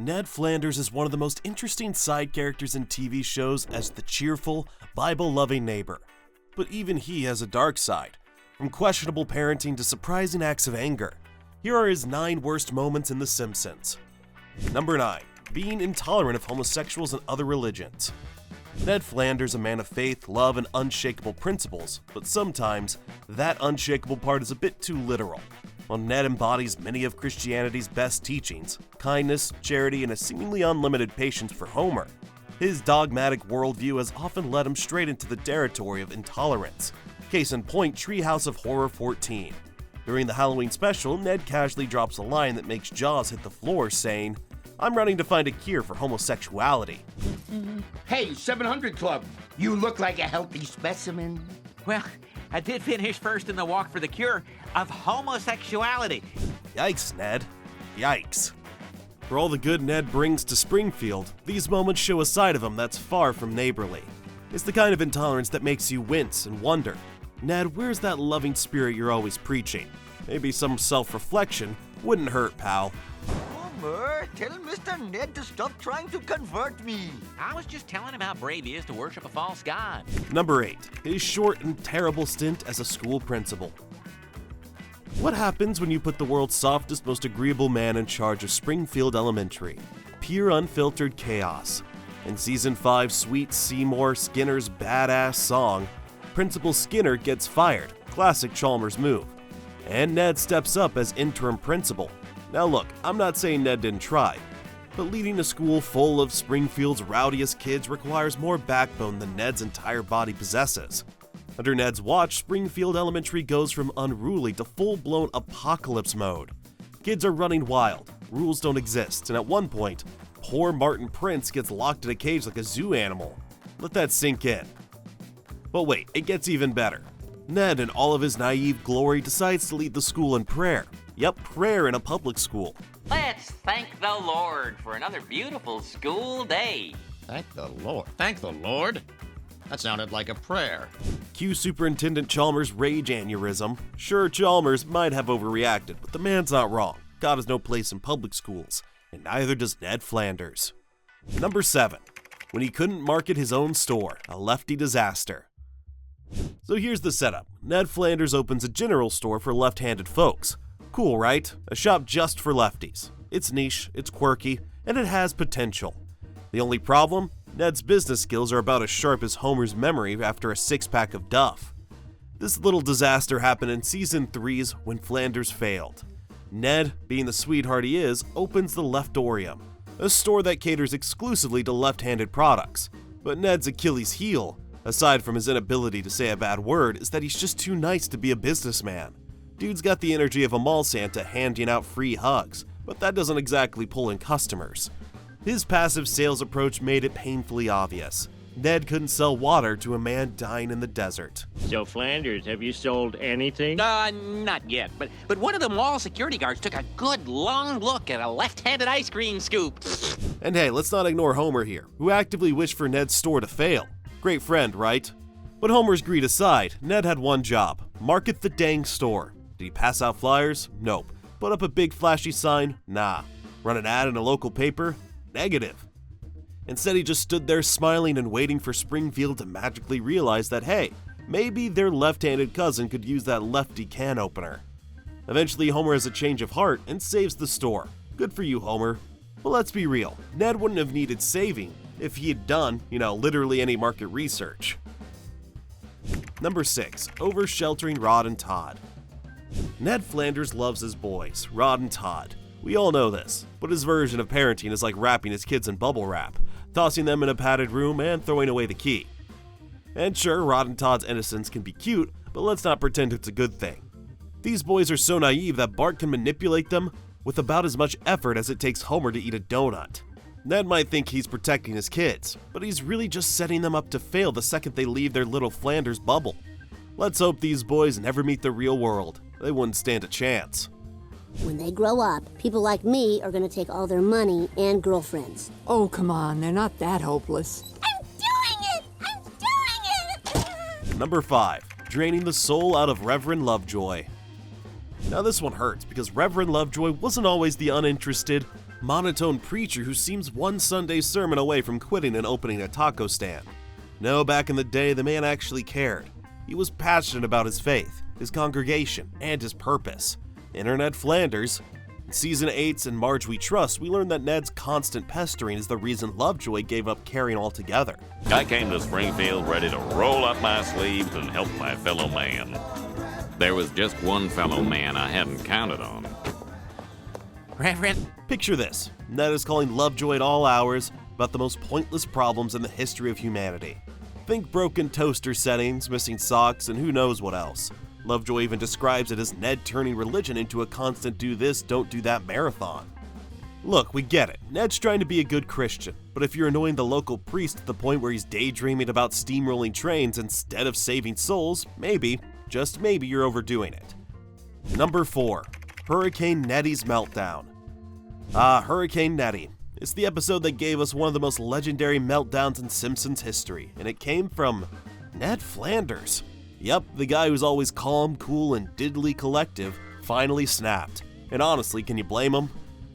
Ned Flanders is one of the most interesting side characters in TV shows as the cheerful, Bible-loving neighbor. But even he has a dark side, from questionable parenting to surprising acts of anger. Here are his 9 worst moments in The Simpsons. Number 9. Being intolerant of homosexuals and other religions. Ned Flanders, a man of faith, love, and unshakable principles, but sometimes that unshakable part is a bit too literal. While Ned embodies many of Christianity's best teachings, kindness, charity, and a seemingly unlimited patience for Homer, his dogmatic worldview has often led him straight into the territory of intolerance. Case in point, Treehouse of Horror 14. During the Halloween special, Ned casually drops a line that makes Jaws hit the floor, saying, "I'm running to find a cure for homosexuality." Hey, 700 Club, you look like a healthy specimen. Well, I did finish first in the walk for the cure of homosexuality. Yikes, Ned. Yikes. For all the good Ned brings to Springfield, these moments show a side of him that's far from neighborly. It's the kind of intolerance that makes you wince and wonder, Ned, where's that loving spirit you're always preaching? Maybe some self-reflection wouldn't hurt, pal. Homer, tell Mr. Ned to stop trying to convert me. I was just telling him how brave he is to worship a false god. Number 8. His short and terrible stint as a school principal. What happens when you put the world's softest, most agreeable man in charge of Springfield Elementary? Pure unfiltered chaos. In Season 5, Sweet Seymour Skinner's badass song, Principal Skinner gets fired, classic Chalmers move, and Ned steps up as interim principal. Now look, I'm not saying Ned didn't try, but leading a school full of Springfield's rowdiest kids requires more backbone than Ned's entire body possesses. Under Ned's watch, Springfield Elementary goes from unruly to full-blown apocalypse mode. Kids are running wild, rules don't exist, and at one point, poor Martin Prince gets locked in a cage like a zoo animal. Let that sink in. But wait, it gets even better. Ned, in all of his naive glory, decides to lead the school in prayer. Yep, prayer in a public school. Let's thank the Lord for another beautiful school day. Thank the Lord. Thank the Lord? That sounded like a prayer. Cue Superintendent Chalmers' rage aneurysm. Sure, Chalmers might have overreacted, but the man's not wrong. God has no place in public schools, and neither does Ned Flanders. Number 7. When he couldn't market his own store, a lefty disaster. So here's the setup. Ned Flanders opens a general store for left-handed folks. Cool, right? A shop just for lefties. It's niche, it's quirky, and it has potential. The only problem? Ned's business skills are about as sharp as Homer's memory after a 6-pack of Duff. This little disaster happened in Season 3's When Flanders Failed. Ned, being the sweetheart he is, opens the Leftorium, a store that caters exclusively to left-handed products. But Ned's Achilles heel, aside from his inability to say a bad word, is that he's just too nice to be a businessman. Dude's got the energy of a mall Santa handing out free hugs, but that doesn't exactly pull in customers. His passive sales approach made it painfully obvious. Ned couldn't sell water to a man dying in the desert. So Flanders, have you sold anything? Not yet, but one of the mall security guards took a good long look at a left-handed ice cream scoop. And hey, let's not ignore Homer here, who actively wished for Ned's store to fail. Great friend, right? But Homer's greed aside, Ned had one job: market the dang store. Did he pass out flyers? Nope. Put up a big flashy sign? Nah. Run an ad in a local paper? Negative. Instead, he just stood there smiling and waiting for Springfield to magically realize that, hey, maybe their left-handed cousin could use that lefty can opener. Eventually, Homer has a change of heart and saves the store. Good for you, Homer. But let's be real, Ned wouldn't have needed saving if he had done, literally any market research. Number 6. Over-sheltering Rod and Todd. Ned Flanders loves his boys, Rod and Todd. We all know this, but his version of parenting is like wrapping his kids in bubble wrap, tossing them in a padded room and throwing away the key. And sure, Rod and Todd's innocence can be cute, but let's not pretend it's a good thing. These boys are so naive that Bart can manipulate them with about as much effort as it takes Homer to eat a donut. Ned might think he's protecting his kids, but he's really just setting them up to fail the second they leave their little Flanders bubble. Let's hope these boys never meet the real world. They wouldn't stand a chance. When they grow up, people like me are going to take all their money and girlfriends. Oh, come on, they're not that hopeless. I'm doing it! I'm doing it! Number 5. Draining the soul out of Reverend Lovejoy. Now this one hurts because Reverend Lovejoy wasn't always the uninterested, monotone preacher who seems one Sunday sermon away from quitting and opening a taco stand. No, back in the day, the man actually cared. He was passionate about his faith, his congregation, and his purpose. Ned Flanders. In Season 8's In Marge We Trust, we learned that Ned's constant pestering is the reason Lovejoy gave up caring altogether. I came to Springfield ready to roll up my sleeves and help my fellow man. There was just one fellow man I hadn't counted on. Reverend? Picture this. Ned is calling Lovejoy at all hours about the most pointless problems in the history of humanity. Think broken toaster settings, missing socks, and who knows what else. Lovejoy even describes it as Ned turning religion into a constant do this, don't do that marathon. Look, we get it. Ned's trying to be a good Christian, but if you're annoying the local priest to the point where he's daydreaming about steamrolling trains instead of saving souls, maybe, just maybe you're overdoing it. Number 4. Hurricane Nettie's Meltdown. Hurricane Nettie. It's the episode that gave us one of the most legendary meltdowns in Simpsons history, and it came from Ned Flanders. Yep, the guy who's always calm, cool, and diddly collective finally snapped. And honestly, can you blame him?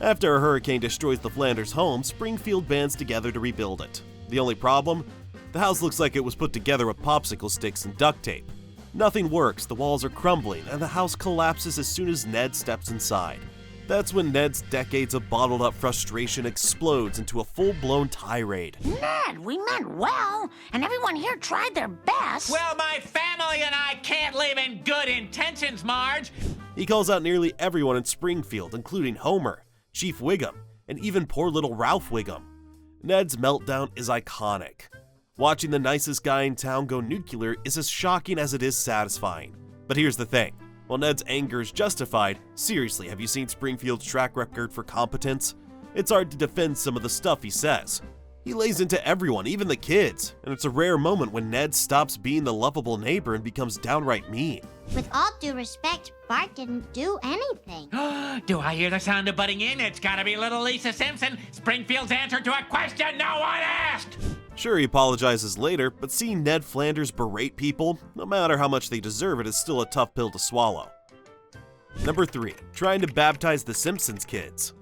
After a hurricane destroys the Flanders home, Springfield bands together to rebuild it. The only problem? The house looks like it was put together with popsicle sticks and duct tape. Nothing works, the walls are crumbling, and the house collapses as soon as Ned steps inside. That's when Ned's decades of bottled up frustration explodes into a full-blown tirade. Ned, we meant well, and everyone here tried their best. Well, my family and I can't live in good intentions, Marge. He calls out nearly everyone in Springfield, including Homer, Chief Wiggum, and even poor little Ralph Wiggum. Ned's meltdown is iconic. Watching the nicest guy in town go nuclear is as shocking as it is satisfying. But here's the thing. While Ned's anger is justified, seriously, have you seen Springfield's track record for competence? It's hard to defend some of the stuff he says. He lays into everyone, even the kids, and it's a rare moment when Ned stops being the lovable neighbor and becomes downright mean. With all due respect, Bart didn't do anything. Do I hear the sound of butting in? It's gotta be little Lisa Simpson, Springfield's answer to a question no one asked! Sure, he apologizes later, but seeing Ned Flanders berate people, no matter how much they deserve it, is still a tough pill to swallow. Number 3. Trying to baptize the Simpsons kids.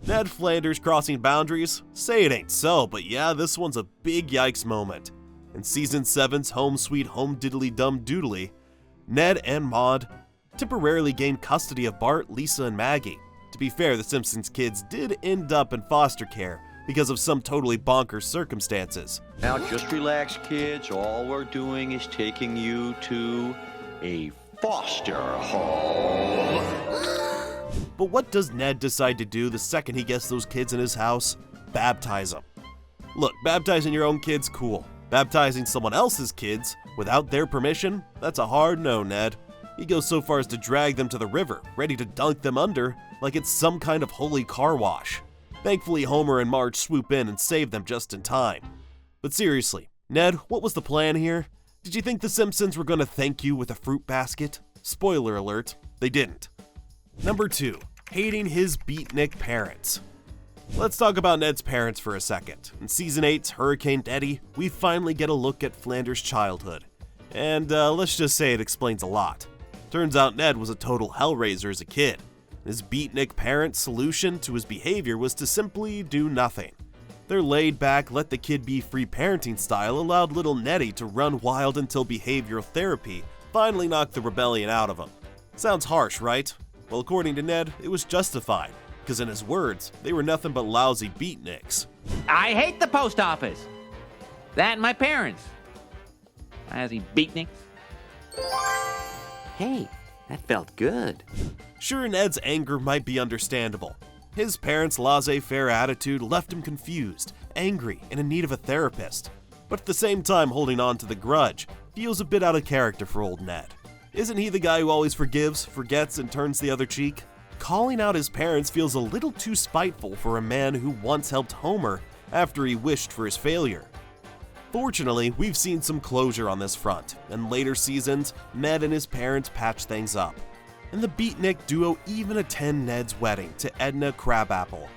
Ned Flanders crossing boundaries? Say it ain't so, but yeah, this one's a big yikes moment. In Season 7's Home Sweet Home Diddly Dum Doodly, Ned and Maude temporarily gained custody of Bart, Lisa, and Maggie. To be fair, the Simpsons kids did end up in foster care, because of some totally bonkers circumstances. Now just relax, kids. All we're doing is taking you to a foster home. But what does Ned decide to do the second he gets those kids in his house? Baptize them. Look, baptizing your own kids, cool. Baptizing someone else's kids, without their permission? That's a hard no, Ned. He goes so far as to drag them to the river, ready to dunk them under, like it's some kind of holy car wash. Thankfully, Homer and Marge swoop in and save them just in time. But seriously, Ned, what was the plan here? Did you think the Simpsons were going to thank you with a fruit basket? Spoiler alert, they didn't. Number 2. Hating his beatnik parents. Let's talk about Ned's parents for a second. In Season 8's Hurricane Nettie, we finally get a look at Flanders' childhood. And let's just say it explains a lot. Turns out Ned was a total hellraiser as a kid. His beatnik parents' solution to his behavior was to simply do nothing. Their laid-back, let-the-kid-be-free parenting style allowed little Nettie to run wild until behavioral therapy finally knocked the rebellion out of him. Sounds harsh, right? Well, according to Ned, it was justified, because in his words, they were nothing but lousy beatniks. I hate the post office. That and my parents. Lousy beatniks. Hey, that felt good. Sure, Ned's anger might be understandable. His parents' laissez-faire attitude left him confused, angry, and in need of a therapist. But at the same time, holding on to the grudge feels a bit out of character for old Ned. Isn't he the guy who always forgives, forgets, and turns the other cheek? Calling out his parents feels a little too spiteful for a man who once helped Homer after he wished for his failure. Fortunately, we've seen some closure on this front. In later seasons, Ned and his parents patch things up. And the beatnik duo even attend Ned's wedding to Edna Crabapple.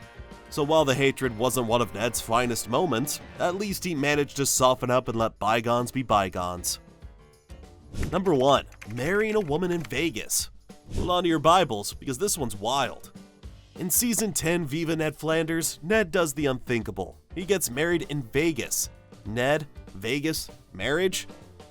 So while the hatred wasn't one of Ned's finest moments, at least he managed to soften up and let bygones be bygones. Number 1. Marrying a woman in Vegas. Hold on to your Bibles, because this one's wild. In season 10 Viva Ned Flanders, Ned does the unthinkable. He gets married in Vegas. Ned, Vegas, marriage?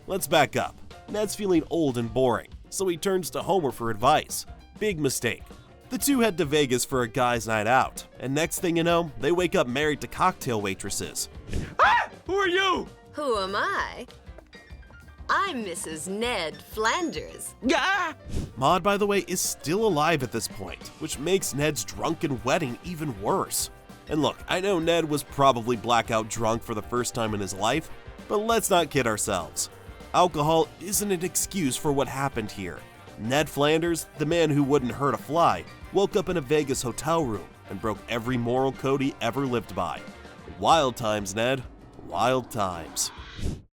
Let's back up. Ned's feeling old and boring, so he turns to Homer for advice. Big mistake. The two head to Vegas for a guy's night out, and next thing you know, they wake up married to cocktail waitresses. Ah! Who are you? Who am I? I'm Mrs. Ned Flanders. Ah! Maud, by the way, is still alive at this point, which makes Ned's drunken wedding even worse. And look, I know Ned was probably blackout drunk for the first time in his life, but let's not kid ourselves. Alcohol isn't an excuse for what happened here. Ned Flanders, the man who wouldn't hurt a fly, woke up in a Vegas hotel room and broke every moral code he ever lived by. Wild times, Ned. Wild times.